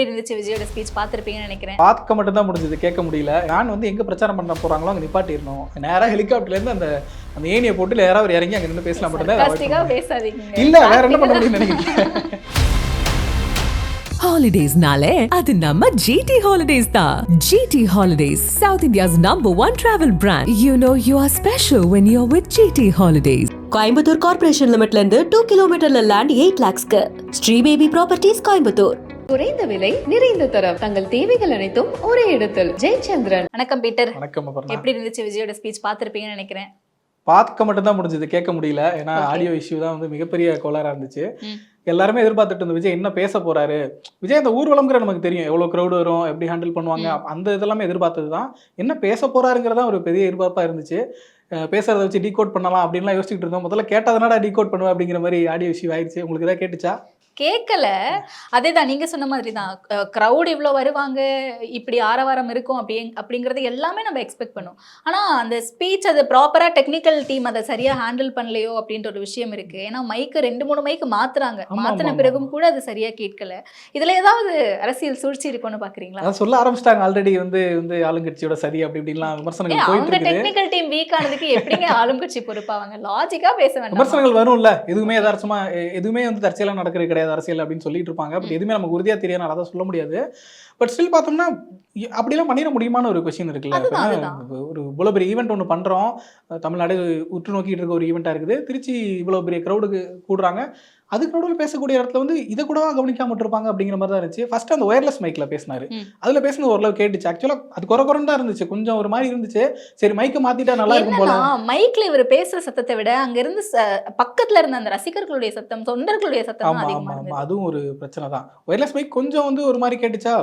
எப்படி இருந்துச்சு விஜயோட ஸ்பீச் பார்த்துருப்பீங்கன்னு நினைக்கிறேன். பார்க்க மட்டும் தான் முடிஞ்சது, கேட்க முடியல. நான் வந்து எங்கே பிரச்சாரம் பண்ண போகிறாங்களோ அங்கே நிப்பாட்டிடணும். நேராக ஹெலிகாப்டர்லேருந்து அந்த ஏணியை போட்டு நேராக அவர் இறங்கி அங்கே நின்று பேசலாம் மட்டும்தான். பேசாதீங்க. இல்லை வேற என்ன பண்ண முடியும்னு நினைக்கிறேன். Holidays nale adu namma GT Holidays da. GT Holidays, South India's #1 travel brand. You know you are special when you're with GT Holidays. Coimbatore corporation லிமிட்ல இருந்து 2 கிலோமீட்டர்ல லேண்ட் 8 lakhsக்கு ஸ்ரீ பேபி ப்ராப்பர்ட்டிஸ் கோயம்புத்தூர். குறைந்த விலை நிறைந்த தரம், தங்கள் தேவைகள் அனைத்தும் ஒரே இடத்தில். ஜெயச்சந்திரன். வணக்கம் பீட்டர். வணக்கம். எப்படி இருந்துச்சு விஜயோட ஸ்பீச் பார்த்துருப்பீங்கன்னு நினைக்கிறேன். பார்க்க மட்டும் தான் முடிஞ்சது, கேட்க முடியல. ஏன்னா ஆடியோ இஷ்யூ தான் வந்து மிகப்பெரிய கோளாறாக இருந்துச்சு. எல்லாருமே எதிர்பார்த்துட்டு இருந்த விஜய் என்ன பேச போறாரு. விஜய் அந்த ஊர்வலம்ங்கிற நமக்கு தெரியும், எவ்வளவு க்ரௌடு வரும், எப்படி ஹேண்டில் பண்ணுவாங்க, அந்த இதெல்லாமே எதிர்பார்த்தது தான். என்ன பேச போறாருங்கிறதா ஒரு பெரிய எதிர்பார்ப்பா இருந்துச்சு. பேசுறத வச்சு டீகோட் பண்ணலாம் அப்படின்லாம் யோசிச்சுட்டு இருந்தோம். முதல்ல கேட்டதனால டீகோட் பண்ணுவேன் அப்படிங்கிற மாதிரி ஆடியோ இஷ்யூ ஆயிடுச்சு. உங்களுக்கு ஏதாவது கேட்டுச்சா? கேட்கல. அதேதான் நீங்க சொன்ன மாதிரி தான். க்ரௌட் இவ்வளோ வருவாங்க, இப்படி ஆரவாரம் இருக்கும் அப்படிங்கிறது எல்லாமே நம்ம எக்ஸ்பெக்ட் பண்ணும். ஆனால் அந்த ஸ்பீச் அது ப்ராப்பராக டெக்னிக்கல் டீம் அதை சரியாக ஹேண்டில் பண்ணலையோ அப்படின்ற ஒரு விஷயம் இருக்கு. ஏன்னா மைக்கு 2-3 மைக்கு மாத்துறாங்க. மாத்தின பிறகும் கூட அது சரியா கேட்கல. இதுல ஏதாவது அரசியல் சூழ்ச்சி இருக்கும்னு பாக்குறீங்களா? அதை சொல்ல ஆரம்பிச்சிட்டாங்க ஆல்ரெடி. வந்து ஆளுங்கட்சியோட சரி அப்படி இப்படிலாம் விமர்சனங்கள் போயிட்டு இருக்கு. டெக்னிக்கல் டீம் வீக் ஆனதுக்கு எப்படிங்க ஆளுங்கட்சி பொறுப்பாவாங்க? லாஜிக்கா பேச வேண்டாம். விமர்சனங்கள் வரும்ல. எதுவுமே யதார்த்தமா எதுவுமே வந்து தற்செயலா நடக்கிறது கிடையாது அரசியல் அப்படின்னு சொல்லிட்டு இருப்பாங்க. பட் எதுவுமே நமக்கு உறுதியா தெரியாது, அதை சொல்ல முடியாது. பட் ஸ்டில் பார்த்தோம்னா அப்படிலாம் பண்ணிட முடியுமான்னு ஒரு கொஸ்டின் இருக்குல்ல. ஒரு இவ்வளோ பெரிய ஈவெண்ட் ஒன்று பண்ணுறோம், தமிழ்நாடு உற்று நோக்கிட்டு இருக்க ஒரு ஈவெண்ட்டாக இருக்குது. திருச்சி இவ்வளோ பெரிய க்ரௌடுக்கு கூடுறாங்க. அதுக்கு நடுவில் பேசக்கூடிய இடத்துல வந்து இதை கூட கவனிக்காம இருப்பாங்க அப்படிங்கிற மாதிரி தான் இருந்துச்சு. ஃபர்ஸ்ட் அந்த ஒயர்லெஸ் மைக்ல பேசினாரு. அதுல பேசுனது ஓரளவு கேட்டுச்சு. ஆக்சுவலா அது குறை தான் இருந்துச்சு, கொஞ்சம் ஒரு மாதிரி இருந்துச்சு. சரி மைக்க மாத்திட்டா நல்லா இருக்கும் போல. மைக்ல இவர் பேசுற சத்தத்தை விட அங்க இருந்து பக்கத்துல இருந்த அந்த ரசிகர்களுடைய சத்தம், தொண்டர்களுடைய சத்தம் அதிகமா இருந்துச்சு. அதுவும் ஒரு பிரச்சனை தான். ஒயர்லெஸ் மைக் கொஞ்சம் வந்து ஒரு மாதிரி கேட்டுச்சா,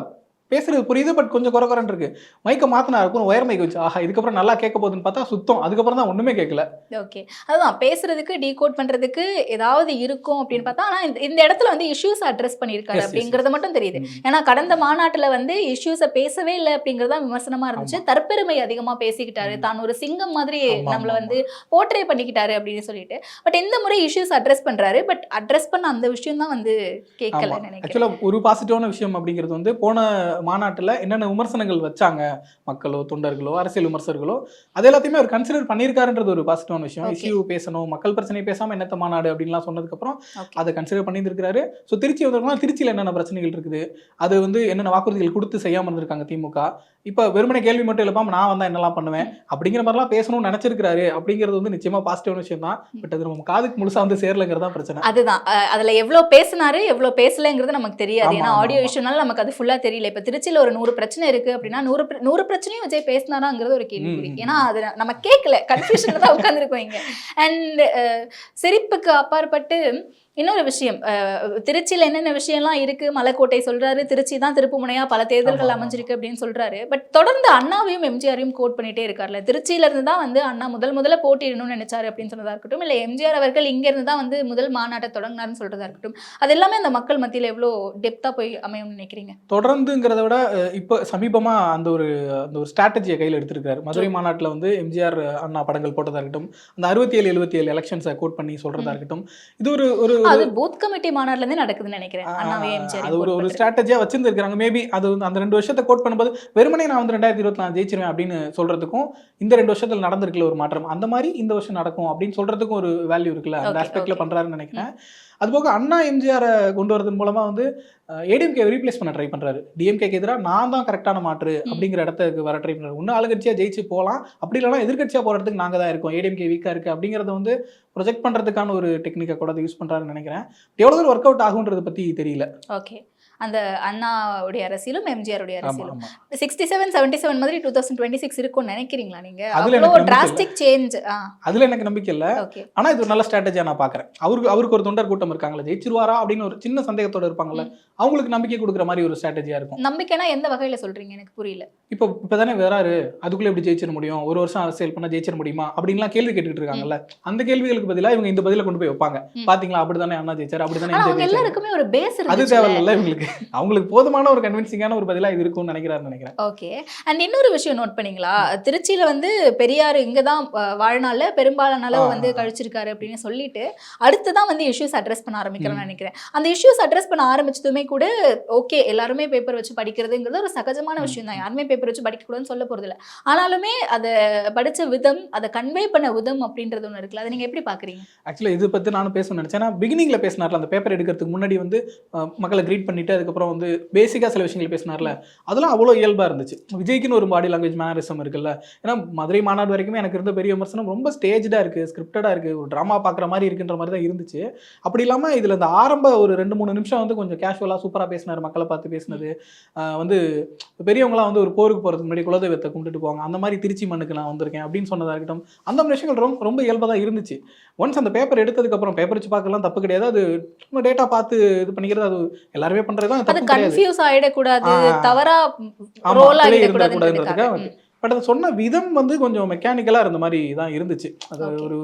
பேசுறது புரியுது, பட் கொஞ்சம் குறைன்னு இருக்கு. மைக்க மாத்தினா இருக்கும், ஒயர் மைக் வச்சு ஆஹா இதுக்கப்புறம் நல்லா கேட்க போகுதுன்னு பார்த்தா சுத்தம். அதுக்கப்புறம் தான் ஒண்ணுமே கேட்கல. ஓகே, அதுதான் பேசுறதுக்கு டீகோட் பண்றதுக்கு ஏதாவது இருக்கும் அப்படின்னு பார்த்தா, ஆனா இந்த இடத்துல வந்து இஷ்யூஸ் அட்ரஸ் பண்ணியிருக்காரு அப்படிங்கறது மட்டும் தெரியுது. ஏன்னா கடந்த மாநாட்டுல வந்து இஷ்யூஸை பேசவே இல்லை அப்படிங்கறதா விமர்சனமா இருந்துச்சு. தற்பெருமை அதிகமா பேசிக்கிட்டாரு, தான் ஒரு சிங்கம் மாதிரி நம்மள வந்து போர்ட்ரே பண்ணிக்கிட்டாரு அப்படின்னு சொல்லிட்டு. பட் இந்த முறை இஷ்யூஸ் அட்ரஸ் பண்றாரு. பட் அட்ரஸ் பண்ண அந்த விஷயம் தான் வந்து கேட்கல நினைக்கிறேன். ஆக்சுவலா ஒரு பாசிட்டிவான விஷயம் அப்படிங்கிறது வந்து போன மாநாட்டில் என்னென்ன விமர்சனங்கள் வச்சாங்க மக்களோ தொண்டர்களோ அரசியல் விமர்சகர்களோ அது எல்லாத்தையுமே அவர் கன்சிடர் பண்ணியிருக்காருன்றது ஒரு பாசிட்டிவான விஷயம். இஷ்யூ பேசணும், மக்கள் பிரச்சனை பேசாமல் என்னத்த மாநாடு அப்படின்லாம் சொன்னதுக்கப்புறம் அதை கன்சிடர் பண்ணியிருக்கிறாரு. ஸோ திருச்சி வந்தவங்கன்னா திருச்சியில் என்னென்ன பிரச்சனைகள் இருக்குது, அது வந்து என்னென்ன வாக்குறுதிகள் கொடுத்து செய்யாமல் இருந்திருக்காங்க திமுக. இப்போ வெறுமனே கேள்வி மட்டும் இல்லாமல் நான் வந்தால் என்னெல்லாம் பண்ணுவேன் அப்படிங்கிற மாதிரிலாம் பேசணும்னு நினைச்சிருக்காரு. அப்படிங்கிறது வந்து நிச்சயமாக பாசிட்டிவான விஷயம் தான். பட் அது நம்ம காதுக்கு முழுசா வந்து சேரலைங்கிறதா பிரச்சனை. அதுதான் அதில் எவ்வளோ பேசினாரு எவ்வளோ பேசலைங்கிறது நமக்கு தெரியாது. ஏன்னா ஆடியோ இஷ்யூனால நமக்கு அது ஃபுல்லாக தெரியல. இப்போ திருச்சியில் ஒரு 100 பிரச்சனை இருக்கு அப்படின்னா 100 பிரச்சனையும் விஜய் பேசினாராங்கிறது ஒரு கேள்வி. ஏன்னா அது நம்ம கேட்கல, கன்ஃபியூஷன்ல தான் உட்காந்துருக்கோம் இங்க. அண்ட் சிரிப்புக்கு அப்பாற்பட்டு இன்னொரு விஷயம், திருச்சியில் என்னென்ன விஷயம்லாம் இருக்கு. மலைக்கோட்டை சொல்றாரு, திருச்சி தான் திருப்பு முனையா பல தேர்தல்கள் அமைஞ்சிருக்கு அப்படின்னு சொல்றாரு. பட் தொடர்ந்து அண்ணாவையும் எம்ஜிஆரையும் கோட் பண்ணிட்டே இருக்காருல்ல. திருச்சியில இருந்து தான் வந்து அண்ணா முதல்ல போட்டிடணும்னு நினைச்சாரு அப்படின்னு சொன்னதா இருக்கட்டும், இல்லை எம்ஜிஆர் அவர்கள் இங்க இருந்து தான் வந்து முதல் மாநாட்டை தொடங்கினாருன்னு சொல்றதா இருக்கட்டும், அது எல்லாமே அந்த மக்கள் மத்தியில் எவ்வளோ டெப்தா போய் அமையும்னு நினைக்கிறீங்க? தொடர்ந்துங்கிறத விட இப்போ சமீபமா அந்த ஒரு ஸ்ட்ராட்டஜியை கையில் எடுத்திருக்காரு. மதுரை மாநாட்டில் வந்து எம்ஜிஆர் அண்ணா படங்கள் போட்டதா இருக்கட்டும், அந்த 67-77 எலெக்ஷன்ஸை கோட் பண்ணி சொல்றதா இருக்கட்டும், இது ஒரு அது பூத் கமிட்டி மாநாட்டில இருந்தே நடக்குதுன்னு நினைக்கிறேன். அண்ணாவே எம்ஜிஆர் அது ஒரு ஸ்ட்ராட்டஜியா வச்சிருந்திருக்காங்க. மேபி அது அந்த 2 வருஷத்தை கோட் பண்ணும்போது வெறுமனே நான் வந்து 2024 ஜெயிச்சிருவேன் அப்படின்னு சொல்றதுக்கும் இந்த 2 வருஷத்துல நடந்திருக்குல ஒரு மாற்றம், அந்த மாதிரி இந்த வருஷம் நடக்கும் அப்படின்னு சொல்றதுக்கும் ஒரு வேல்யூ இருக்குல்ல. அந்த ஆஸ்பெக்ட்ல பண்றாருன்னு நினைக்கிறேன். அதுபோக அண்ணா எம்ஜிஆரை கொண்டு வரதன் மூலமா வந்து ஏடிஎம்கே ரீப்ளேஸ் பண்ண ட்ரை பண்றாரு. டிஎம்கேக்கு எதிராக நான் தான் கரெக்டான மாற்று அப்படிங்கிற இடத்துக்கு வர ட்ரை பண்றாரு. ஒன்னும் ஆளுங்கட்சியா ஜெயிச்சு போகலாம், அப்படி இல்லைனா எதிர்கட்சியா போறதுக்கு நாங்க தான் இருக்கோம், ஏடிஎம்கே வீக்கா இருக்கு அப்படிங்கறத வந்து ப்ரொஜெக்ட் பண்றதுக்கான ஒரு டெக்னிக்கை கூட யூஸ் பண்றாருன்னு நினைக்கிறேன். எவ்வளவு தூரம் ஒர்க் அவுட் ஆகுன்றதை பத்தி தெரியல. ஓகே, அந்த அண்ணாவுடைய அரசியலும் எம்ஜிஆருடைய அரசியலும் 67-77 மாதிரி 2026 இருக்கும்னு நினைக்கிறீங்களா நீங்க? அவ்வளோ டிராஸ்டிக் சேஞ்ச். அதுல எனக்கு நம்பிக்கை இல்ல. ஆனா இது ஒரு நல்ல ஸ்ட்ராட்டஜியா நான் பாக்குறேன். அவருக்கு ஒரு தொண்டர் கூட்டம் இருக்காங்களா, ஜெயிச்சிருவாரா அப்படின்னு ஒரு சின்ன சந்தேகத்தோட இருப்பாங்கல்ல, அவங்களுக்கு நம்பிக்கை கொடுக்குற மாதிரி ஒரு ஸ்ட்ராட்டஜியா இருக்கும். நம்பிக்கைனா எந்த வகையில சொல்றீங்க? எனக்கு புரியல. இப்பதானே வராரு, அதுக்குள்ள எப்படி ஜெயிச்சிட முடியும், ஒரு வருஷம் அரசியல் பண்ண ஜெயிச்சிட முடியுமா அப்படின்லாம் கேள்வி கேட்டுட்டு இருக்காங்கல்ல. அந்த கேள்விகளுக்கு பதிலா இவங்க இந்த பதில கொண்டு போய் வைப்பாங்க. பாத்தீங்களா அப்படிதானே அண்ணா ஜெயிச்சாரு, அப்படிதானே எல்லாருக்குமே ஒரு பேஸ் இருக்கு. அது தேவையில்ல இவங்களுக்கு. அவங்களுக்கு போதுமான ஒரு கன்வின்சிங்கான ஒரு பதிலா இது இருக்கும்னு நினைக்கிறேன். ஓகே. அண்ட் இன்னொரு விஷயம் நோட் பண்ணீங்களா, திருச்சியில வந்து பெரியார் இங்கதான் வாழ்நாள்ல பெரும்பாலான அளவு வந்து கழிச்சிருக்காரு அப்படின்னு சொல்லிட்டு அடுத்துதான் வந்து இஷ்யூஸ் அட்ரஸ் பண்ண ஆரம்பிக்கிறேன்னு நினைக்கிறேன். அந்த இஷ்யூஸ் அட்ரஸ் பண்ண ஆரம்பிச்சதுமே கூட ஓகே, எல்லாருமே பேப்பர் வச்சு படிக்கிறதுங்கிறது ஒரு சகஜமான விஷயம் தான். யாருமே பேப்பர் வச்சு படிக்கக்கூடாதுன்னு சொல்ல போறது இல்லை. ஆனாலுமே அதை படிச்ச விதம், அதை கன்வே பண்ண விதம் அப்படின்றது ஒன்று இருக்குல்ல, அதை நீங்க எப்படி பாக்குறீங்க? ஆக்சுவலி இது பத்தி நானும் பேசணும்னு நினைச்சேன். ஏன்னா பிகினிங்ல பேசினார்ல, அந்த பேப்பர் எடுக்கிறதுக்கு முன்னாடி வந்து மக்களை கிரீட் பண்ணிட்டு அதுக்கப்புறம் வந்து பேசிக்கா சில விஷயங்கள் பேசினார்ல, அதெல்லாம் அவ்வளோ இயல்பா இருந்துச்சு. விஜய்க்குன்னு ஒரு பாடி லாங்குவேஜ் மேனரிசம் இருக்குல்ல. ஏன்னா மதுரை மாநாடு வரைக்குமே எனக்கு இருந்த பெரிய விமர்சனம் ரொம்ப ஸ்டேஜா இருக்கு, ஸ்கிரிப்டடா இருக்கு, ஒரு ட்ராமா பாக்குற மாதிரி இருக்குன்ற மாதிரி தான் இருந்துச்சு. அப்படி இல்லாம இதுல இந்த ஆரம்ப ஒரு 2-3 நிமிஷம் வந்து கொஞ்சம் கேஷுவலா சூப்பரா பேசினார். மக்களை பார்த்து பேசினது வந்து பெரியவங்களாம் வந்து ஒரு போருக்கு போறதுக்கு முன்னாடி குலதெய்வத்தை கும்பிட்டுட்டு போவாங்க, அந்த மாதிரி திருச்சி மண்ணுக்கு நான் வந்திருக்கேன் அப்படின்னு சொன்னதா இருக்கட்டும், அந்த மாதிரி விஷயங்கள் ரொம்ப இயல்பா தான் இருந்துச்சு. ஒன்ஸ் அந்த பேப்பர் எடுத்ததுக்கு அப்புறம் பேப்பர் வச்சு பார்க்கலாம் தப்பு கிடையாது. அது டேட்டா பார்த்து இது பண்ணிக்கிறது அது எல்லாருமே பண்றதுதான் அது தப்பு கிடையாது. கன்ஃபியூஸ் ஆயிடக்கூடாது, தவறா ரோல் ஆயிடக்கூடாதுன்றதுக்காக. பட் அது சொன்ன விதம் வந்து கொஞ்சம் மெக்கானிக்கலா இருந்த மாதிரி தான் இருந்துச்சு. அது ஒரு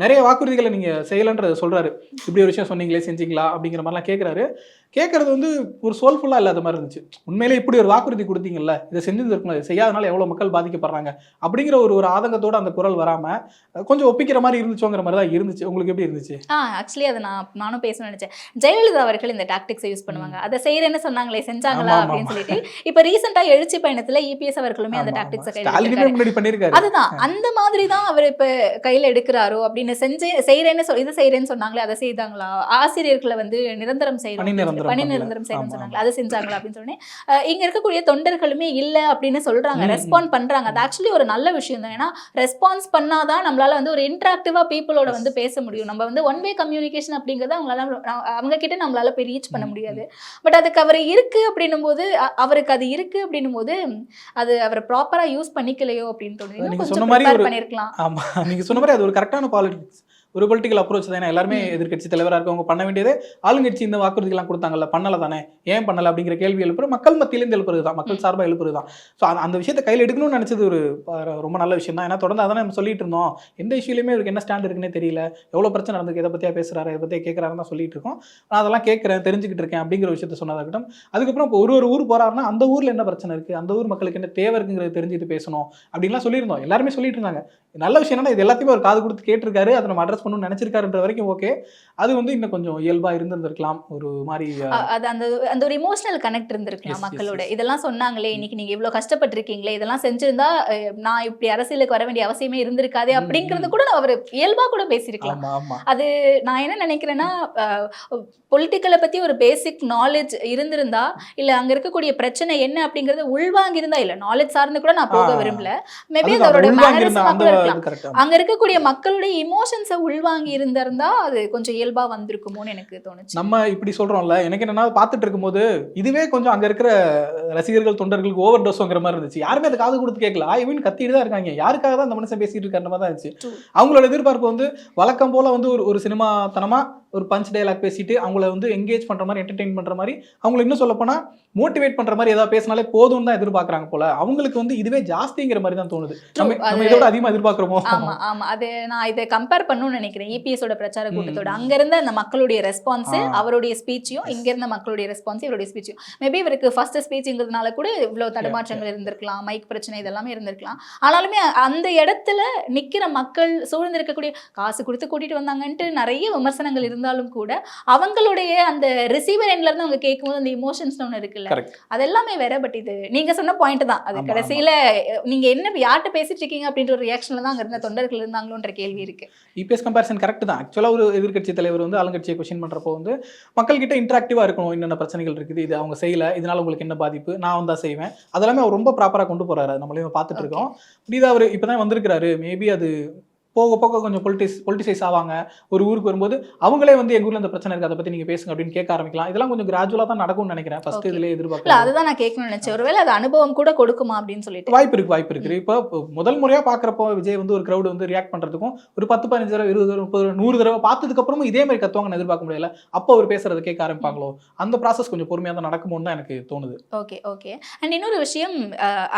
நிறைய வாக்குறுதிகளை நீங்க செய்யலன்றத சொல்றாரு. இப்படி ஒரு விஷயம் சொன்னீங்களே, செஞ்சீங்களா அப்படிங்கிற மாதிரிலாம் கேட்கறது வந்து ஒரு சோல்ஃபுல்லா இல்லாத மாதிரி இருந்துச்சு. உண்மையிலே இப்படி ஒரு வாக்குறுதி கொடுத்தீங்கல்ல, இதை செஞ்சிருக்கணும், இதை செய்யாதனால எவ்வளவு மக்கள் பாதிக்கப்படுறாங்க அப்படிங்கிற ஒரு ஆதங்கத்தோட அந்த குரல் வராம கொஞ்சம் ஒப்பிக்கிற மாதிரி இருந்துச்சோங்கிற மாதிரி தான் இருந்துச்சு. உங்களுக்கு எப்படி இருந்துச்சு? ஆக்சுவலி அதை நானும் பேச நினைச்சேன். ஜெயலலிதா அவர்கள் இந்த டாக்டிக்ஸை யூஸ் பண்ணுவாங்க. அதை செய்யறேன்னு சொன்னாங்களே, செஞ்சாங்களா அப்படின்னு சொல்லிட்டு. இப்ப ரீசெண்டா எழுச்சி பயணத்துல இபிஎஸ் அவர்களுமே அந்த டாக்டிக்ஸை கையில் பண்ணிருக்காரு. அதுதான் அந்த மாதிரி தான் அவர் இப்ப கையில எடுக்கிறாரோ அப்படின்னு இதை செய்யறேன்னு சொன்னாங்களே, அதை செய்தாங்களா? ஆசிரியர்களை வந்து நிரந்தரம் செய்யணும், பணி நிரந்தரம் செய்யணும்னு சொன்னாங்க, அதை செஞ்சாங்களா அப்படின்னு சொன்னேன். இங்க இருக்கக்கூடிய தொண்டர்களுமே இல்ல அப்படின்னு சொல்றாங்க, ரெஸ்பாண்ட் பண்றாங்க. அது ஆக்சுவலி ஒரு நல்ல விஷயம் தான். ஏன்னா ரெஸ்பான்ஸ் பண்ணாதான் நம்மளால வந்து ஒரு இன்டராக்டிவா பீப்புளோட வந்து பேச முடியும். நம்ம வந்து ஒன் வே கம்யூனிகேஷன் அப்படிங்கறத அவங்க கிட்ட நம்மளால போய் ரீச் பண்ண முடியாது. பட் அதுக்கு அவர் இருக்கு அப்படின்னும் போது, அவருக்கு அது இருக்கு அப்படின்னும் போது அது அவர் ப்ராப்பரா யூஸ் பண்ணிக்கலையோ அப்படின்னு தோணுது. கொஞ்சம் ப்ரிப்பேர் பண்ணிருக்கலாம். ஆமா, நீங்க சொன்ன மாதிரி அது ஒரு கரெக்டான பாலிடிக்ஸ், ஒரு பொலிட்டிக்கல் அப்ரோச் தான். எல்லாருமே எதிர்கட்சி தலைவராக இருக்கவங்க பண்ண வேண்டியதே ஆளுங்கட்சி இந்த வாக்குறுதிகள்லாம் கொடுத்தாங்கல்ல, பண்ணல தானே, ஏன் பண்ணல அப்படிங்கிற கேள்வி எழுப்புற மக்கள் மத்தியிலேருந்து எழுப்புறது தான், மக்கள் சார்பாக எழுப்புறது தான். ஸோ அந்த விஷயத்தை கையில் எடுக்கணும்னு நினைச்சது ஒரு ரொம்ப நல்ல விஷயம் தான். ஏன்னா தொடர்ந்து அதான் நம்ம சொல்லிட்டு இருந்தோம், எந்த இஷ்யூலையுமே இவருக்கு என்ன ஸ்டாண்ட் இருக்குன்னே தெரியல, எவ்வளோ பிரச்சனை நடந்துருக்கு, இதை பற்றியா பேசுறாரு, இதை பற்றியா கேட்குறாருன்னு தான் சொல்லிட்டு இருக்கோம். நான் அதெல்லாம் கேட்குறேன், தெரிஞ்சுக்கிட்டு இருக்கேன் அப்படிங்கிற விஷயத்த சொன்னதாகட்டும். அதுக்கப்புறம் இப்போ ஒரு ஊர் போறாருன்னா அந்த ஊரில் என்ன பிரச்சனை இருக்குது, அந்த ஊர் மக்களுக்கு என்ன தேவை இருக்குங்கிறது தெரிஞ்சுட்டு பேசணும் அப்படின்லாம் சொல்லியிருந்தோம். எல்லாருமே சொல்லிட்டு இருந்தாங்க. நல்ல விஷயம் என்னன்னா இது எல்லாத்தையுமே ஒரு காது கொடுத்து கேட்டிருக்காரு, அதை நம்ம அட்ரஸ் பண்ணணும்னு நினைச்சிருக்காருன்ற வரைக்கும் ஓகே. அது வந்து இன்னும் கொஞ்சம் இயல்பா இருந்திருக்கலாம். ஒரு மாதிரி அது அந்த ஒரு இமோஷனல் கனெக்ட் இருந்திருக்கலாம் மக்களோட. இதெல்லாம் சொன்னாங்களே, இன்னைக்கு நீங்க இவ்வளவு கஷ்டப்பட்டிருக்கீங்களே, இதெல்லாம் செஞ்சிருந்தா நான் இப்படி அரசியலுக்கு வர வேண்டிய அவசியமே இருந்திருக்காது அப்படிங்கறது கூட அவர் இயல்பா கூட பேசியிருக்கலாம். அது நான் என்ன நினைக்கிறேன்னா, பொலிட்டிக்கலை பத்தி ஒரு பேசிக் நாலேஜ் இருந்திருந்தா, இல்ல அங்க இருக்கக்கூடிய பிரச்சனை என்ன அப்படிங்கறது உள்வாங்கி இருந்தா, இல்ல நாலேஜ் சார்ந்து கூட நான் போக விரும்பல, மேபி அதோட மேனரிசமா கூட இருக்கலாம். அங்க இருக்கக்கூடிய மக்களுடைய இமோஷன்ஸை உள்வாங்கி இருந்தா அது கொஞ்சம் இயல்பா வந்திருக்குமோன்னு எனக்கு தோணுச்சு. நம்ம இப்படி சொல்றோம்ல, எனக்கு என்னன்னா பார்த்துட்டு இருக்கும்போது இதுவே கொஞ்சம் அங்க இருக்கிற ரசிகர்கள் தொண்டர்களுக்கு ஓவர் டோஸ்ங்கிற மாதிரி இருந்துச்சு. யாருமே அதை காது கொடுத்து கேட்கல, இவன் கத்திட்டு தான் இருக்காங்க, யாருக்காக தான் அந்த மனுஷன் பேசிட்டு இருக்காரு மாதிரி தான் இருந்துச்சு. அவங்களோட எதிர்பார்ப்பு வந்து வழக்கம் போல வந்து ஒரு சினிமா தனமா ஒரு பஞ்ச் டயலாக் பேசிட்டு அவங்கள வந்து என்கேஜ் பண்ற மாதிரி, என்டர்டெயின் பண்ற மாதிரி, அவங்களை இன்னும் சொல்ல போனா மோட்டிவேட் பண்ற மாதிரி ஏதாவது பேசினாலே போதும் தான் எதிர்பார்க்கறாங்க போல. அவங்களுக்கு வந்து இதுவே ஜாஸ்திங்கிற மாதிரி தான் தோணுது. நம்ம இதோட அதிகமா எதிர்பார்க்கிறோமோ? ஆமா ஆமா, அது நான் இதை கம்பேர் பண்ணணும்னு நினைக்கிறேன். இபிஎஸோட பிரச்சார கூட்டத்தோட அங்க இருந்த அந்த மக்களுடைய ரெஸ்பான்ஸ், அவருடைய ஸ்பீச்சையும் இங்க இருந்த மக்களுடைய ரெஸ்பான்ஸ், இவருடைய ஸ்பீச்சையும், மேபி இவருக்கு ஃபர்ஸ்ட் ஸ்பீச்ங்கிறதுனால கூட இவ்வளவு தடுமாற்றங்கள் இருந்திருக்கலாம், மைக் பிரச்சனை இதெல்லாமே இருந்திருக்கலாம். ஆனாலுமே அந்த இடத்துல நிக்கிற மக்கள் சூழ்ந்திருக்கக்கூடிய, காசு கொடுத்து கூட்டிட்டு வந்தாங்கன்ட்டு நிறைய விமர்சனங்கள் இருந்தாலும் கூட அவங்களுடைய அந்த ரிசீவர் எண்ட்ல இருந்து அவங்க கேட்கும்போது அந்த இமோஷன்ஸ் ஒன்று இருக்குல்ல, அதெல்லாமே வேற. பட் இது நீங்க சொன்ன பாயிண்ட் தான். அது கடைசியில நீங்க என்ன யார்கிட்ட பேசிட்டு இருக்கீங்க அப்படின்ற ஒரு ரியாக்ஷன்ல தான் அங்க இருந்த தொண்டர்கள் இருந்தாங்களோன்ற கேள்வி இருக்கு. இபிஎஸ் கம்பேரிசன் கரெக்ட் தான். ஆக்சுவலா ஒரு எதிர்கட்சி தலைவர் வந்து ஆளுங்கட்சியை கொஸ்டின் பண்றப்போ வந்து மக்கள் கிட்ட இன்டராக்டிவா இருக்கணும், என்னென்ன பிரச்சனைகள் இருக்குது, இது அவங்க செய்யல, இதனால உங்களுக்கு என்ன பாதிப்பு, நான் வந்தா செய்வேன், அதெல்லாமே அவர் ரொம்ப ப்ராப்பரா கொண்டு போறாரு. நம்மளையும் பார்த்துட்டு இருக்கோம். இது அவர் இப்பதான் வந்திருக்கிறாரு, மேபி அது போக போக கொஞ்சம் பொலிட்டிசைஸ் ஆவாங்க. ஒரு ஊருக்கு வரும்போது அவங்களே வந்து எங்க ஊர்ல இந்த பிரச்சனை இருக்கு, அதை பத்தி நீங்க பேசுங்க அப்படின்னு கேட்க ஆரம்பிக்கலாம். இதெல்லாம் கொஞ்சம் கிராஜுவலா தான் நடக்கும்னு நினைக்கிறேன். ஃபர்ஸ்ட் இதுல எதிர்பார்க்கல, அதுதான் நான் கேட்கணும்னு நினைச்சேன். ஒருவேளை அது அனுபவம் கூட கொடுக்குமா அப்படின்னு சொல்லிட்டு வாய்ப்பு இருக்கு. இப்போ முதல் முறையா பாக்குறப்போ விஜய் வந்து ஒரு கிரௌட் வந்து ரியாக்ட் பண்றதுக்கும் ஒரு 10-15 தடவை 20 தடவை 30 தடவை 100 தடவை பார்த்ததுக்கு அப்புறமும் இதே மாதிரி கத்துவாங்கன்னு எதிர்பார்க்க முடியல. அப்போ அவர் பேசுறதை கேட்க ஆரம்பிப்பாங்களோ, அந்த ப்ராசஸ் கொஞ்சம் பொறுமையா தான் நடக்குமோன்னு தான் எனக்கு தோணுது. ஓகே. அண்ட் இன்னொரு விஷயம்,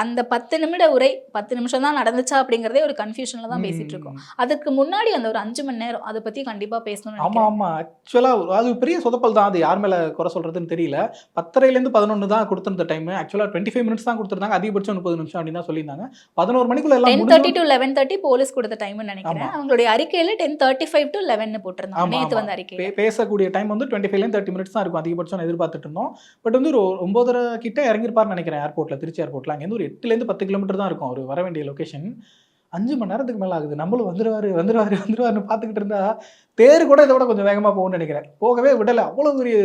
அந்த 10 நிமிட உரை 10 நிமிஷம் தான் நடந்துச்சா அப்படிங்கறதே ஒரு கன்ஃபியூஷன்ல தான் பேசிட்டு இருக்கோம். அதுக்கு முன்னாடி அந்த ஒரு 5 மணி நேரம் அதை பத்தி கண்டிப்பா பேசணும்னு ஆமா நினைக்கிறேன். ஆமா ஆக்சுவலா அது பெரிய சொதப்பல் தான். அது யார் மேல குறை சொல்றதுன்னு தெரியல. 10:30லேருந்து 11 தான் கொடுத்திருந்த டைம். ஆக்சுவலா 25 மினிட்ஸ் தான் கொடுத்திருந்தாங்க. அதிகபட்சம் 30 நிமிஷம் அப்படின்னு தான் சொல்லியிருந்தாங்க. 11 மணிக்குள்ள எல்லாம் 10:30 to 11:30 போலீஸ் கொடுத்த டைம்னு நினைக்கிறேன். ஆமா. அவங்களுடைய அறிக்கையில 10:35 to 11 போட்டிருந்தாங்க ஆமா, நேத்து ஆமா. வந்த அறிக்கையில. பேசக்கூடிய டைம் வந்து 25லேருந்து 30 மினிட்ஸ் தான் இருக்கும். அதிகபட்சம் எதிர்பார்த்துட்டு இருந்தோம். பட் வந்து ஒரு 9:30 கிட்ட இறங்கிருப்பாருன்னு நினைக்கிறேன் ஏர்போர்ட்ல, திருச்சி ஏர்போர்ட்ல. அங்கேருந்து ஒரு 8லேருந்து 10 கிலோமீட்டர் தான் இருக்கும் அவர் வர வேண்டிய லொகேஷன். 5 மணி நேரத்துக்கு மேல ஆகுது. நம்மளும் வந்துருவாருன்னு பார்த்துக்கிட்டு இருந்தா தேர் கூட இதை விட கொஞ்சம் வேகமா போகும்னு நினைக்கிறேன். போகவே விடல. அவ்வளவு பெரிய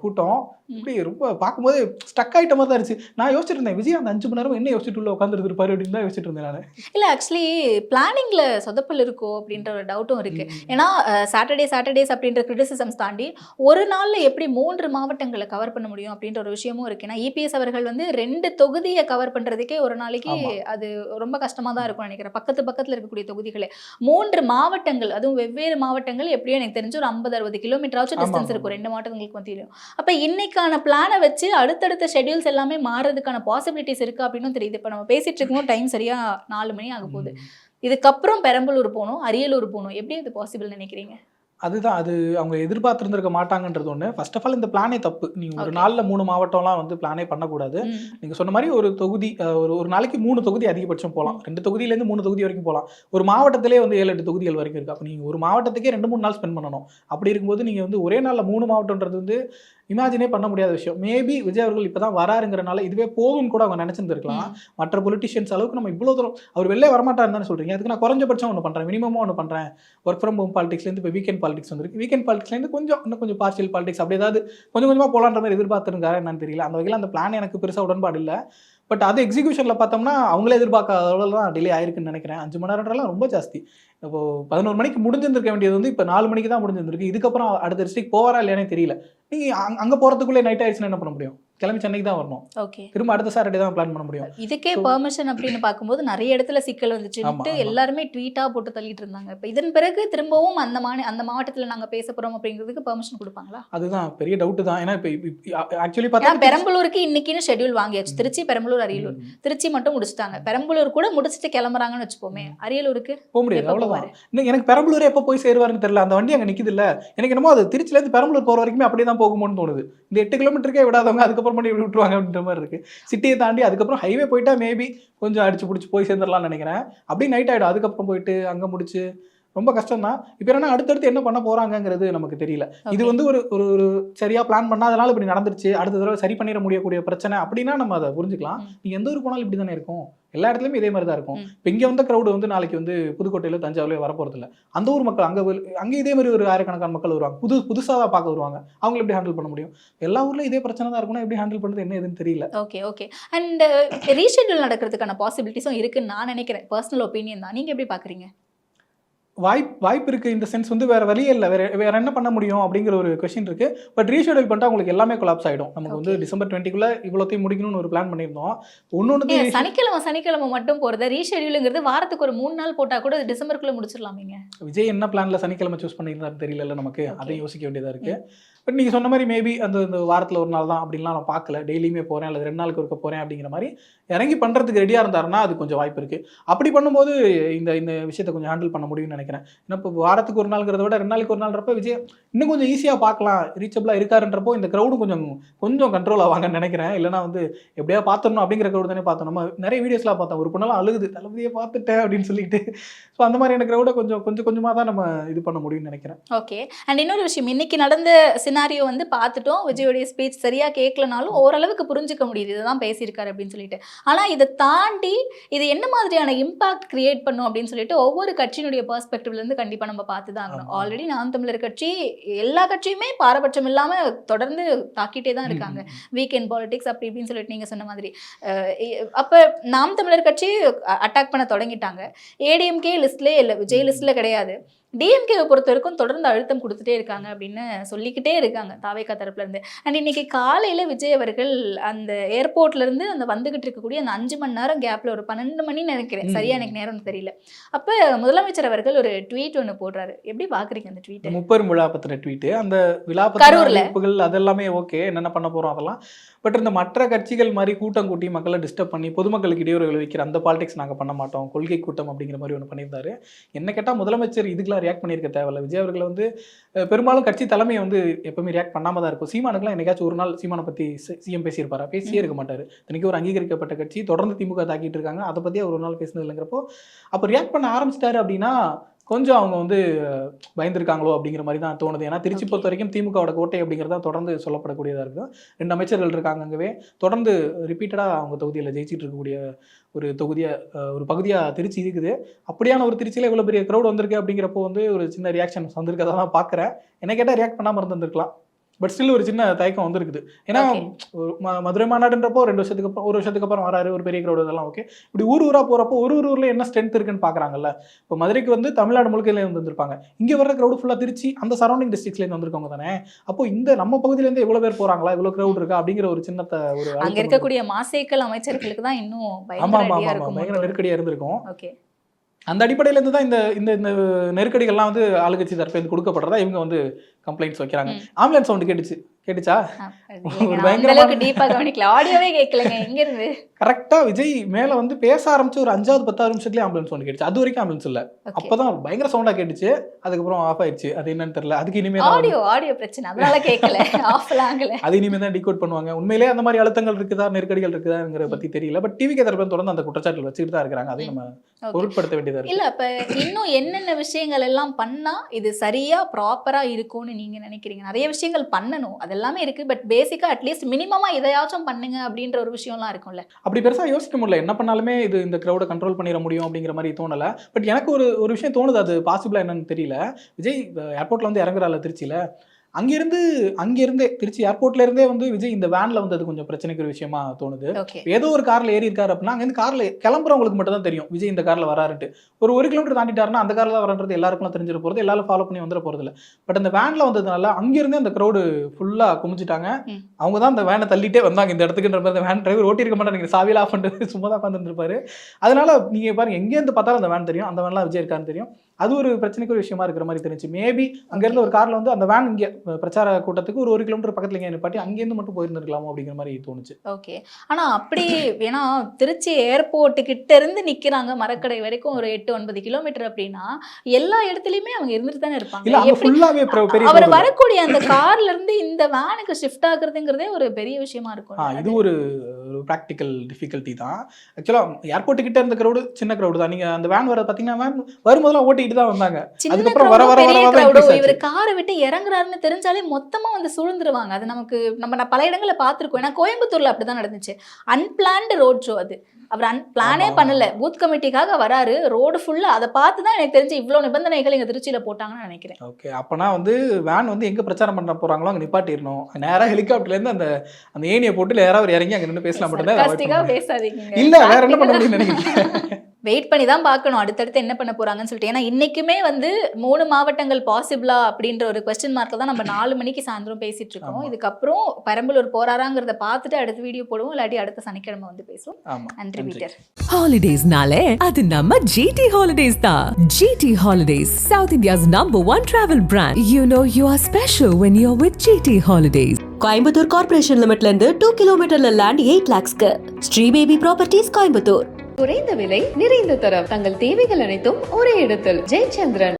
கூட்டம். இப்படி ரொம்ப பார்க்கும்போது ஸ்டக் ஆயிட்ட மாதிரி தான் இருந்துச்சு. நான் யோசிச்சுட்டு இருந்தேன், விஜய் அந்த 5 மணி நேரம் என்ன யோசிச்சுட்டு உள்ள உட்காந்துட்டு இருப்பாரு அப்படின்னு தான் யோசிச்சுட்டு இருந்தேன் நான். இல்ல ஆக்சுவலி பிளானிங்ல சொதப்பல் இருக்கோ அப்படின்ற ஒரு டவுட்டும் இருக்கு. ஏன்னா சாட்டர்டேஸ் அப்படின்ற கிரிட்டிசிசம்ஸ் தாண்டி ஒரு நாள்ல எப்படி 3 மாவட்டங்களை கவர் பண்ண முடியும் அப்படின்ற ஒரு விஷயமும் இருக்கு. ஏன்னா இபிஎஸ் அவர்கள் வந்து 2 தொகுதியை கவர் பண்றதுக்கே ஒரு நாளைக்கு ஆமா. அது ரொம்ப கஷ்டமா தான் இருக்கும்னு நினைக்கிறேன். பக்கத்துல இருக்கக்கூடிய தொகுதிகளே 3 மாவட்டங்கள், அதுவும் வெவ்வேறு மாவட்டங்கள் எப்படியும் எனக்கு தெரிஞ்சு ஒரு 50-60 கிலோமீட்டராச்சும் ஆமா, டிஸ்டன்ஸ் ஆமா. இருக்கும் 2 மாவட்டங்களுக்கு மத்தியிலும். அப்ப இன்னைக்கான பிளானை வச்சு அடுத்தடுத்த ஷெட்யூல்ஸ் எல்லாமே மாறதுக்கான பாசிபிலிட்டிஸ் இருக்கு அப்படின்னு தெரியுது. இப்ப நம்ம பேசிட்டு இருக்கும்போது டைம் சரியா 4 மணி ஆக போகுது. இதுக்கப்புறம் பெரம்பலூர் போகணும், அரியலூர் போகணும். எப்படி இது பாசிபிள் நினைக்கிறீங்க? அதுதான் அது அவங்க எதிர்பார்த்திருந்திருக்க மாட்டாங்கன்றது ஒன்று. ஃபர்ஸ்ட் ஆஃப் ஆல் இந்த பிளானே தப்பு. நீங்க ஒரு Okay. நாள்ல 3 மாவட்டம்லாம் வந்து பிளானே பண்ணக்கூடாது. ம். நீங்க சொன்ன மாதிரி ஒரு தொகுதி ஒரு நாளைக்கு 3 தொகுதி அதிகபட்சம் போகலாம். 2 தொகுதியிலேருந்து 3 தொகுதி வரைக்கும் போகலாம். ஒரு மாவட்டத்திலே வந்து 7-8 தொகுதிகள் வரைக்கும் இருக்கு. அப்போ நீங்க ஒரு மாவட்டத்துக்கே 2-3 நாள் ஸ்பெண்ட் பண்ணணும். அப்படி இருக்கும்போது நீங்க வந்து ஒரே நாள்ல 3 மாவட்டம்ன்றது வந்து இமேஜினே பண்ண முடியாத விஷயம். மேபி விஜய் அவர்கள் இப்பதான் வராருங்கிறனால இதுவே போதும்னு கூட அவங்க நினைச்சிருந்திருக்கலாம். மற்ற பொலிட்டிஷியன்ஸ் அளவுக்கு நம்ம இவ்வளவு தூரம் அவர் வெளியே வரமாட்டாருன்னு தானே சொல்றீங்க. அதுக்கு நான் குறைஞ்சபட்சம் ஒன்று பண்றேன், மினிமமா ஒன்று பண்றேன். ஒர்க் ஃப்ரம் ஹோம் பாலிடிக்ஸ்லேருந்து இப்போ வீக்கெண்ட் பாலிடிக்ஸ் வந்திருக்கு. வீக்கெண்ட் பாலிடிக்ஸ்லேருந்து இன்னும் கொஞ்சம் பார்ஷியல் பாலிடிக்ஸ் அப்படி ஏதாவது கொஞ்சம் கொஞ்சமா போலான்ற மாதிரி எதிர்பார்த்துருக்காரு என்னன்னு தெரியல. அந்த வகையில் அந்த பிளான் எனக்கு பெருசா உடன்பாடு இல்லை. பட் அது எக்ஸிகியூஷன்ல பார்த்தோம்னா அவங்களே எதிர்பார்க்காத அளவுல தான் டிலே ஆயிருக்குன்னு நினைக்கிறேன். 5 மணி நேரம்லாம் ரொம்ப ஜாஸ்தி. இப்போ 11 மணிக்கு முடிஞ்சிருந்திருக்க வேண்டியது வந்து இப்போ 4 மணிக்கு தான் முடிஞ்சிருக்கு. இதுக்கப்புறம் அடுத்த டிஸ்ட்ரிக்ட் போவாரா இல்லையானே தெரியல. நீங்க அங்க போறதுக்குள்ளே நைட் ஆயிடுச்சுன்னா என்ன பண்ண முடியும்? கிளம்பி சென்னைக்கு தான் வரணும். ஓகே. திரும்ப அடுத்த சாட்டர்டே தான் பிளான் பண்ண முடியும். இதுக்கே பெர்மிஷன் அப்படின்னு பார்க்கும்போது நிறைய இடத்துல சிக்கல் வந்துச்சுட்டு ஆமா. எல்லாருமே ட்வீட்டா போட்டு தள்ளிட்டு இருந்தாங்க. இப்போ இதன் பிறகு திரும்பவும் அந்த மாவட்டத்துல நாங்க பேச போறோம் அப்படிங்கிறதுக்கு பெர்மிஷன் கொடுப்பாங்களா? அதுதான் பெரிய டவுட் தான். ஏன்னா இப்போ ஆக்சுவலி ஏன்னா பார்த்தா பெரம்பலூருக்கு இன்னைக்குன்னு ஷெட்யூல் வாங்கியாச்சு. திருச்சி, பெரம்பலூர், அரியலூர். திருச்சி மட்டும் முடிச்சுட்டாங்க. பெரம்பலூர் கூட முடிச்சுட்டு கிளம்புறாங்கன்னு வச்சுப்போமே. அரியலூருக்கு போக முடியாது. எப்ப அவ்வளவுதான். போவாரு? இன்னும் எனக்கு பெரம்பலூரே எப்போ போய் சேருவாருன்னு தெரியல. அந்த வண்டி அங்கே நிக்குது இல்ல. எனக்கு என்னமோ அது திருச்சிலேருந்து பெரம்பலூர் போற வரைக்குமே அப்படியே தான் போகுமோன்னு தோணுது. இந்த 8 கிலோமீட்டருக்கே விடாதவங்க அதுக்கப்புறம் பண்ணி விட்டுருவாங்க அப்படின்ற மாதிரி இருக்கு. சிட்டியை தாண்டி அதுக்கப்புறம் ஹைவே போயிட்டா மேபி கொஞ்சம் அடிச்சு பிடிச்சி போய் சேர்ந்துடலாம்னு நினைக்கிறேன். அப்படியே நைட் ஆயிடும். அதுக்கப்புறம் போயிட்டு அங்கே முடிச்சு ரொம்ப கஷ்டம் தான். இப்போ என்ன அடுத்தடுத்து என்ன பண்ண போறாங்கிறது நமக்கு தெரியல. இது வந்து ஒரு ஒரு சரியா பிளான் பண்ணாதனால இப்படி நடந்துருச்சு. அடுத்த தடவை சரி பண்ணிட முடியக்கூடிய பிரச்சனை அப்படின்னா நம்ம அதை புரிஞ்சுக்கலாம். நீ எந்த ஊர் போனாலும் இப்படி தானே இருக்கும். எல்லா இடத்துலயுமே இதே மாதிரி தான் இருக்கும். இப்போ இங்கே வந்த க்ரௌடு வந்து நாளைக்கு வந்து புதுக்கோட்டையில தஞ்சாவூர்ல வரப்போறது இல்லை. அந்த ஊர் மக்கள் அங்கே இதே மாதிரி ஒரு ஆயிரக்கணக்கான மக்கள் வருவாங்க. புதுசாக தான் பார்க்க வருவாங்க. அவங்களை எப்படி ஹேண்டில் பண்ண முடியும்? எல்லா ஊர்லயும் இதே பிரச்சனை தான் இருக்கும்னா எப்படி ஹேண்டில் பண்ணுறது என்ன எதுன்னு தெரியல. ஓகே. அண்ட் ரீஷெட்யூல் நடக்கிறதுக்கான பாசிபிலிட்டிஸும் இருக்குன்னு நான் நினைக்கிறேன். பர்சனல் ஒப்பீனியன் தான். நீங்க எப்படி பாக்குறீங்க? வாய்ப்பு இருக்குது. இந்த சென்ஸ் வந்து வேறு வழியே இல்லை. வேற என்ன பண்ண முடியும் அப்படிங்கிற ஒரு கொஸ்டின் இருக்குது. பட் ரீஷெட்யூல் பண்ணிட்டா உங்களுக்கு எல்லாமே கொலாப்ஸ் ஆகிடும். நமக்கு வந்து டிசம்பர் 20க்குள்ளே இவ்வளோத்தையும் முடிக்கணும்னு ஒரு பிளான் பண்ணியிருந்தோம். ஒன்று சனிக்கிழமை மட்டும் போகிறத ரீஷெட்யூலுங்கிறது வாரத்துக்கு ஒரு 3 நாள் போட்டால் கூட டிசம்பருக்குள்ளே முடிச்சிடலாமீங்க. விஜய் என்ன பிளானில் சனிக்கிழமை சூஸ் பண்ணியிருந்தாரு தெரியல நமக்கு. அதை யோசிக்க வேண்டியதாக இருக்குது. பட் நீங்கள் சொன்ன மாதிரி மேபி அந்த வாரத்தில் ஒரு நாள் தான் அப்படின்லாம் நான் பார்க்கல. டெய்லியுமே போகிறேன் அல்லது 2 நாளுக்கு ஒருக்க போகிறேன் அப்படிங்கிற மாதிரி இறங்கி பண்ணுறதுக்கு ரெடியாக இருந்தாருன்னா அது கொஞ்சம் வாய்ப்பு இருக்குது. அப்படி பண்ணும்போது இந்த விஷயத்தை கொஞ்சம் ஹேண்டில் பண்ண முடியும்னு நினைக்கிறேன். ஏன்னா இப்போ வாரத்துக்கு ஒரு நாளுங்கிறத விட 2 நாளைக்கு ஒரு நாள்ன்றப்ப விஜய் இன்னும் கொஞ்சம் ஈஸியாக பார்க்கலாம், ரீச்சபிளாக இருக்காருன்றப்போ இந்த க்ரௌடும் கொஞ்சம் கண்ட்ரோல் ஆவாங்கன்னு நினைக்கிறேன். இல்லைனா வந்து எப்படியா பார்த்துடணும் அப்படிங்கிற க்ரௌடு தானே பார்த்தோம். நம்ம நிறைய வீடியோஸ்லாம் பார்த்தோம். ஒரு பொண்ணெல்லாம் அழுகுது, தளபதியை பார்த்துட்டேன் அப்படின்னு சொல்லிட்டு. ஸோ அந்த மாதிரியான க்ரௌடை கொஞ்சமாக தான் நம்ம இது பண்ண முடியும்னு நினைக்கிறேன். ஓகே. அண்ட் இன்னொரு விஷயம், இன்னைக்கு நடந்த சினாரியோ வந்து பார்த்துட்டோம். விஜயோடைய ஸ்பீச் சரியாக கேட்கலனாலும் ஓரளவுக்கு புரிஞ்சுக்க முடியுது இதுதான் பேசியிருக்காரு அப்படின்னு சொல்லிட்டு. ஆனால் இதை தாண்டி இது என்ன மாதிரியான இம்பாக்ட் கிரியேட் பண்ணும் அப்படின்னு சொல்லிட்டு ஒவ்வொரு கட்சியினுடைய பெர்ஸ்பெக்டிவ்லேருந்து கண்டிப்பாக நம்ம பார்த்து தான் ஆகணும். ஆல்ரெடி நாம் தமிழர் கட்சி எல்லா கட்சியுமே பாரபட்சம் இல்லாமல் தொடர்ந்து தாக்கிட்டே தான் இருக்காங்க. வீக்கெண்ட் பாலிடிக்ஸ் அப்படி இப்படின்னு சொல்லிட்டு நீங்கள் சொன்ன மாதிரி. அப்போ நாம் தமிழர் கட்சி அட்டாக் பண்ண தொடங்கிட்டாங்க. ஏடிஎம்கே லிஸ்ட்லேயே இல்லை, விஜய் லிஸ்ட்டில் கிடையாது. டிஎம்கேவை பொறுத்த வரைக்கும் தொடர்ந்து அழுத்தம் கொடுத்துட்டே இருக்காங்க அப்படின்னு சொல்லிக்கிட்டே இருக்காங்க தாவேகா தரப்புல இருந்து. அண்ட் இன்னைக்கு காலையில விஜய் அவர்கள் அந்த ஏர்போர்ட்ல இருந்து அந்த வந்துகிட்டு இருக்கக்கூடிய அந்த 5 மணி நேரம் கேப்ல ஒரு 12 மணி நினைக்கிறேன், சரியா எனக்கு நேரம் தெரியல, அப்ப முதலமைச்சர் அவர்கள் ஒரு ட்வீட் ஒன்று போடுறாரு. எப்படி பாக்குறீங்க அந்த ட்வீட்? முப்பெரும் விழா பத்தின ட்வீட், அந்த விழா பத்தின அறிவிப்புகள் அதெல்லாமே ஓகே, என்னென்ன பண்ண போறோம் அதெல்லாம். பட் இந்த மற்ற கட்சிகள் மாதிரி கூட்டம் கூட்டி மக்களை டிஸ்டர்ப் பண்ணி பொதுமக்களுக்கு இடையூறு விளைவிக்கிற அந்த பாலிடிக்ஸ் நாங்கள் பண்ண மாட்டோம், கொள்கை கூட்டம் அப்படிங்கிற மாதிரி ஒன்று பண்ணியிருந்தாரு. என்ன கேட்டால் முதலமைச்சர் இதுக்கெல்லாம் ரியாக்ட் பண்ணியிருக்க தேவையில்ல. விஜய் அவர்கள் வந்து பெரும்பாலும் கட்சி தலைமையை வந்து எப்பவுமே ரியாக்ட் பண்ணாமல் தான் இருக்கும். சீமானுக்குலாம் என்னைக்காச்சும் ஒரு நாள் சீமானை பற்றி சிஎம் பேசியிருப்பாரா? பேசியே இருக்க மாட்டார். இன்றைக்கி ஒரு அங்கீகரிக்கப்பட்ட கட்சி, தொடர்ந்து திமுக தாக்கிட்டு இருக்காங்க, அதை பற்றி ஒரு நாள் பேசினது இல்லைங்கிறப்போ அப்போ ரியாக்ட் பண்ண ஆரம்பிச்சிட்டாரு அப்படின்னா கொஞ்சம் அவங்க வந்து பயந்துருக்காங்களோ அப்படிங்கிற மாதிரி தான் தோணுது. ஏன்னா திருச்சி பொறுத்த வரைக்கும் திமுகவோட கோட்டை அப்படிங்கிறதா தொடர்ந்து சொல்லப்படக்கூடியதாக இருக்கும். 2 அமைச்சர்கள் இருக்காங்க அங்கவே, தொடர்ந்து ரிப்பீட்டடாக அவங்க தொகுதியில் ஜெயிச்சிட்டு இருக்கக்கூடிய ஒரு தொகுதியாக ஒரு பகுதியாக திருச்சி இருக்குது. அப்படியான ஒரு திருச்சியில் இவ்வளோ பெரிய க்ரௌட் வந்திருக்கு அப்படிங்கிறப்போ வந்து ஒரு சின்ன ரியாக்ஷன் வந்திருக்கதான் தான் பார்க்குறேன். என்ன கேட்டால் ரியாக்ட் பண்ணாமல் இருந்திருக்கலாம், பட் ஸ்டில் ஒரு சின்ன தயக்கம் வந்துருக்குது. ஏன்னா மதுரை மாநாடுன்றப்போ 2 வருஷத்துக்கு அப்புறம் 1 வருஷத்துக்கு அப்புறம் வராரு, ஒரு பெரிய க்ரௌட், இதெல்லாம் ஓகே. இப்படி ஊராக போகிறப்போ ஒரு ஊரில் என்ன ஸ்ட்ரென்த் இருக்குன்னு பார்க்குறாங்கல்ல. இப்போ மதுரைக்கு வந்து தமிழ்நாடு முழுக்கையிலேருந்து வந்திருப்பாங்க, இங்கே வர க்ரௌடு ஃபுல்லாக திருச்சி அந்த சரௌண்டிங் டிஸ்ட்ரிக்ட்லேருந்து வந்திருக்கவங்க தானே. அப்போ இந்த நம்ம பகுதியிலேருந்து எவ்வளோ பேர் போகிறாங்களா, இவ்வளோ க்ரௌட் இருக்கா அப்படிங்கிற ஒரு சின்னத்தை ஒரு அங்கே இருக்கக்கூடிய மாசேக்கள் அமைச்சர்களுக்கு தான் இன்னும் பயங்கர நெருக்கடியாக இருந்திருக்கும். ஓகே, அந்த அடிப்படையிலேருந்து தான் இந்த இந்த நெருக்கடிகள்லாம் வந்து ஆளுங்கட்சி தரப்பு கொடுக்கப்படுறதா இவங்க வந்து கம்ப்ளைண்ட்ஸ் வைக்கிறாங்க. ஆம்புலன்ஸ் சவுண்ட் கேட்டுச்சா? கரெக்டா விஜய் மேல வந்து பேச ஆரம்பிச்சு ஒரு 5வது 10வது நிமிஷத்துலயே ஆம்புலன்ஸ் சவுண்ட் கேட்டுச்சு. அது வரைக்கும் ஆம்புலன்ஸ் இல்ல, அப்பதான் பயங்கர சவுண்டா கேட்டுச்சு. அதுக்கப்புறம் ஆஃப் ஆயிடுச்சு. அது என்னன்னு தெரியல. அதுக்கு இனிமே ஆடியோ பிரச்சனை, அதனால கேட்கல, ஆஃப்ல ஆகல. அது இனிமே தான் டிகோட் பண்ணுவாங்க. உண்மையிலேயே அந்த மாதிரி அழுத்தங்கள் இருக்குதா, நெருக்கடிகள் இருக்குதாங்கிற பத்தி தெரியல. பட் டிவி தரப்பு தொடர்ந்து அந்த குற்றச்சாட்டுகள் வச்சுட்டு தான் இருக்காங்க. அதையும் நம்ம பொருட்படுத்த வேண்டியதா இருக்கு. இல்ல அப்ப இன்னும் என்னென்ன விஷயங்கள் எல்லாம் பண்ணா இது சரியா ப்ராப்பரா இருக்கும்னு நீங்க நினைக்கிறீங்க? நிறைய விஷயங்கள் பண்ணணும், அதெல்லாமே இருக்கு. பட் பேசிக்கா அட்லீஸ்ட் மினிமமா இதையாச்சும் பண்ணுங்க அப்படின்ற ஒரு விஷயம்லாம் இருக்கும்ல. அப்படி பெருசா யோசிக்க முடியல. என்ன பண்ணாலுமே இது இந்த க்ரௌடை கண்ட்ரோல் பண்ணிட முடியும் அப்படிங்கிற மாதிரி தோணல. பட் எனக்கு ஒரு விஷயம் தோணுது, அது பாசிபிளா என்னன்னு தெரியல. விஜய் ஏர்போர்ட்ல வந்து இறங்குறாள் திருச்சியில, அங்கிருந்தே திருச்சி ஏர்போர்ட்ல இருந்தே வந்து விஜய் இந்த வேன்ல வந்து அது கொஞ்சம் பிரச்சனைக்கு ஒரு விஷயமா தோணுது. ஏதோ ஒரு கார்ல ஏறி இருக்காரு அப்படின்னா அங்கிருந்து கார்ல கிளம்புறவங்களுக்கு மட்டும் தான் தெரியும் விஜய் இந்த கார்ல வராருட்டு. ஒரு 1 கிலோமீட்டர் தாண்டிட்டாருன்னா அந்த கார்ல தான் வரன்றது எல்லாருக்கும் தெரிஞ்சிட போறது, எல்லாரும் ஃபாலோ பண்ணி வந்துட போறது இல்லை. பட் அந்த வேன்ல வந்ததுனால அங்கிருந்தே அந்த க்ரௌடு ஃபுல்லா குமிச்சிட்டாங்க. அவங்க தான் அந்த வேனை தள்ளிட்டே வந்தாங்க இந்த இடத்துக்குன்ற மாதிரி. அந்த வேன் டிரைவர் ஓட்டிருக்க மாட்டாங்க, சாவியில் ஆஃப் பண்ணிட்டு சும்மா தான் உட்காந்துருப்பாரு. அதனால நீங்க பாருங்க, எங்கேருந்து பார்த்தாலும் அந்த வேன் தெரியும், அந்த வேன்லாம் விஜய் இருக்கான்னு தெரியும். அது ஒரு பிரச்சனைக்கு ஒரு விஷயமா இருக்கிற மாதிரி தெரிஞ்சு. மேபி அங்கிருந்து ஒரு கார்ல வந்து அந்த வேன் இங்கே பிரச்சார கூட்டத்துக்கு ஒரு 1 கிலோமீட்டர் பக்கத்துல இங்கே நிப்பாட்டி அங்கேருந்து மட்டும் போயிருந்துருக்கலாமோ அப்படிங்கிற மாதிரி தோணுச்சு. ஓகே, ஆனா அப்படி ஏன்னா திருச்சி ஏர்போர்ட்டு கிட்ட இருந்து நிக்கிறாங்க மரக்கடை வரைக்கும் ஒரு 8-9 கிலோமீட்டர் அப்படின்னா எல்லா இடத்துலயுமே அவங்க இருந்துட்டு தானே இருப்பாங்க. அவர் வரக்கூடிய அந்த கார்ல இருந்து இந்த வேனுக்கு ஷிஃப்ட் ஆகுறதுங்கிறதே ஒரு பெரிய விஷயமா இருக்கும். இது ஒரு ப்ராக்டிக்கல் டிஃபிகல்ட்டி தான். ஆக்சுவலா ஏர்போர்ட்டு கிட்ட இருந்த க்ரௌடு சின்ன க்ரௌடு தான். நீங்க அந்த வேன் வர பாத்தீங்கன்னா வேன் வரும்போதெல்லாம் ஓட்டிட்டு தான் வந்தாங்க. அதுக்கப்புறம் இவர் காரை விட்டு இறங்குறாருன்னு தெரிஞ்சாலே மொத்தமா வந்து சூழ்ந்துருவாங்க. அது நம்ம பல இடங்கள்ல பார்த்திருக்கோம். ஏன்னா கோயம்புத்தூர்ல அப்படிதான் நடந்துச்சு. Unplanned road show. அது அவர் பிளானே பண்ணல, பூத் கமிட்டிக்காக வராரு, ரோடு ஃபுல்லா. அதை பார்த்து தான் எனக்கு தெரிஞ்சு இவ்வளவு நிபந்தனைகள் இங்க திருச்சியில போட்டாங்கன்னு நினைக்கிறேன். ஓகே, அப்பனா வந்து வேன் வந்து எங்க பிரச்சாரம் பண்ண போறாங்களோ அங்க நிப்பாட்டிடணும். நேரா ஹெலிகாப்டர்ல இருந்து அந்த ஏணியை போட்டு நேரா அவர் இறங்கி அங்க நின்று பேசலாம் மட்டும்தான். பேசாதீங்க, இல்ல வேற என்ன பண்ண முடியும்னு நினைக்கிறேன். வெயிட் பண்ணி தான் பார்க்கணும் அடுத்தடுத்து என்ன பண்ண போறாங்கன்னு சொல்லிட்டு. ஏன்னா இன்னைக்குமே வந்து 3 மாவட்டங்கள் பாசிபிளா அப்படின்ற ஒரு கொஸ்டின் மார்க்ல தான் நம்ம 4 மணிக்கு சாயந்தரம் பேசிட்டு இருக்கோம். இதுக்கப்புறம் பெரம்பலூர் போறாராங்கிறத பார்த்துட்டு அடுத்த வீடியோ போடுவோம், இல்லாட்டி அடுத்த சனிக்கிழமை வந்து பேசுவோம். நன்றி பீட்டர். ஹாலிடேஸ்னாலே அது நம்ம GT ஹாலிடேஸ் தான். GT holidays, South India's #1 travel brand. You know you are special when you're with GT Holidays. Coimbatore corporation லிமிட்ல இருந்து 2 கிலோமீட்டர்ல லேண்ட் 8 lakhsக்கு ஸ்ரீ பேபி ப்ராப்பர்ட்டிஸ் கோயம்புத்தூர். குறைந்த விலை, நிறைந்த தரம், தங்கள் தேவைகள் அனைத்தும் ஒரே இடத்தில். ஜெயச்சந்திரன்.